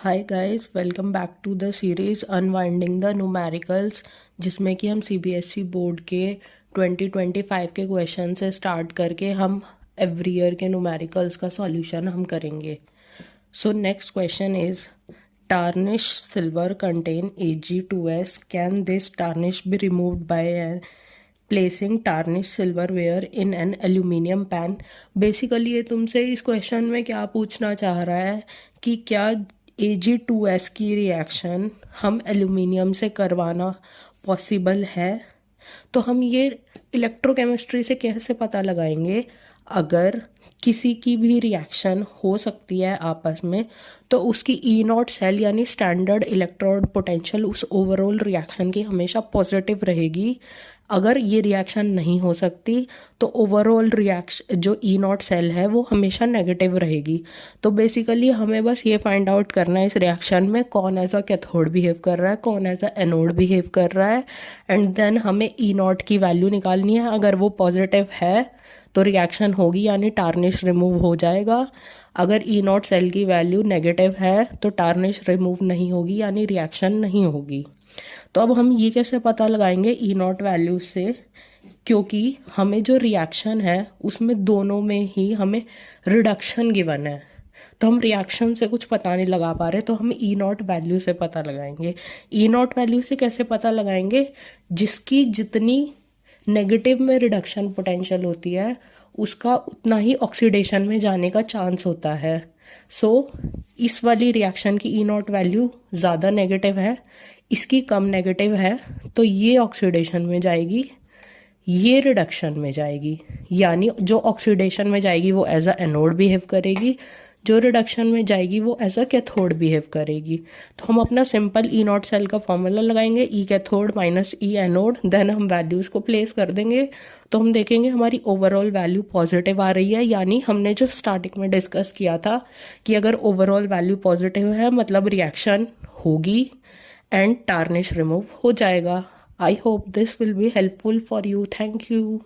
Hi guys, welcome back to the series unwinding the numericals, जिसमें कि हम CBSE board के 2025 के क्वेश्चन से स्टार्ट करके हम एवरी ईयर के न्यूमेरिकल्स का सॉल्यूशन हम करेंगे। So next question is tarnish silver contain Ag2S. Can this tarnish be removed by placing tarnished silverware in an aluminium pan? Basically ये तुमसे इस क्वेश्चन में क्या पूछना चाह रहा है कि क्या Ag2S की रिएक्शन हम एल्यूमिनियम से करवाना पॉसिबल है। तो हम ये इलेक्ट्रोकेमिस्ट्री से कैसे पता लगाएंगे अगर किसी की भी रिएक्शन हो सकती है आपस में, तो उसकी ई नॉट सेल यानी स्टैंडर्ड इलेक्ट्रोड पोटेंशियल उस ओवरऑल रिएक्शन की हमेशा पॉजिटिव रहेगी। अगर ये रिएक्शन नहीं हो सकती तो ओवरऑल रिएक्शन जो ई नॉट सेल है वो हमेशा नेगेटिव रहेगी। तो बेसिकली हमें बस ये फाइंड आउट करना है इस रिएक्शन में कौन एज अ कैथोड बिहेव कर रहा है, कौन एज अ एनोड बिहेव कर रहा है, एंड देन हमें ई नॉट की वैल्यू निकालनी है। अगर वो पॉजिटिव है तो रिएक्शन होगी यानी टार्निश रिमूव हो जाएगा। अगर ई नॉट सेल की वैल्यू नेगेटिव है तो टार्निश रिमूव नहीं होगी यानी रिएक्शन नहीं होगी। तो अब हम ये कैसे पता लगाएंगे ई नॉट वैल्यू से, क्योंकि हमें जो रिएक्शन है उसमें दोनों में ही हमें रिडक्शन गिवन है। तो हम रिएक्शन से कुछ पता नहीं लगा पा रहे, तो हम ई नॉट वैल्यू से पता लगाएंगे। ई नॉट वैल्यू से कैसे पता लगाएंगे? जिसकी जितनी नेगेटिव में रिडक्शन पोटेंशियल होती है उसका उतना ही ऑक्सीडेशन में जाने का चांस होता है। सो इस वाली रिएक्शन की ई नॉट वैल्यू ज़्यादा नेगेटिव है, इसकी कम नेगेटिव है, तो ये ऑक्सीडेशन में जाएगी, ये रिडक्शन में जाएगी। यानी जो ऑक्सीडेशन में जाएगी वो एज अ एनोड बिहेव करेगी, जो रिडक्शन में जाएगी वो एज अ कैथोड बिहेव करेगी। तो हम अपना सिंपल ई नॉट सेल का फॉर्मूला लगाएंगे, ई कैथोड माइनस ई एनोड, देन हम वैल्यूज़ को प्लेस कर देंगे। तो हम देखेंगे हमारी ओवरऑल वैल्यू पॉजिटिव आ रही है, यानी हमने जो स्टार्टिंग में डिस्कस किया था कि अगर ओवरऑल वैल्यू पॉजिटिव है मतलब रिएक्शन होगी एंड टार्निश रिमूव हो जाएगा। I hope this will be helpful for you. Thank you.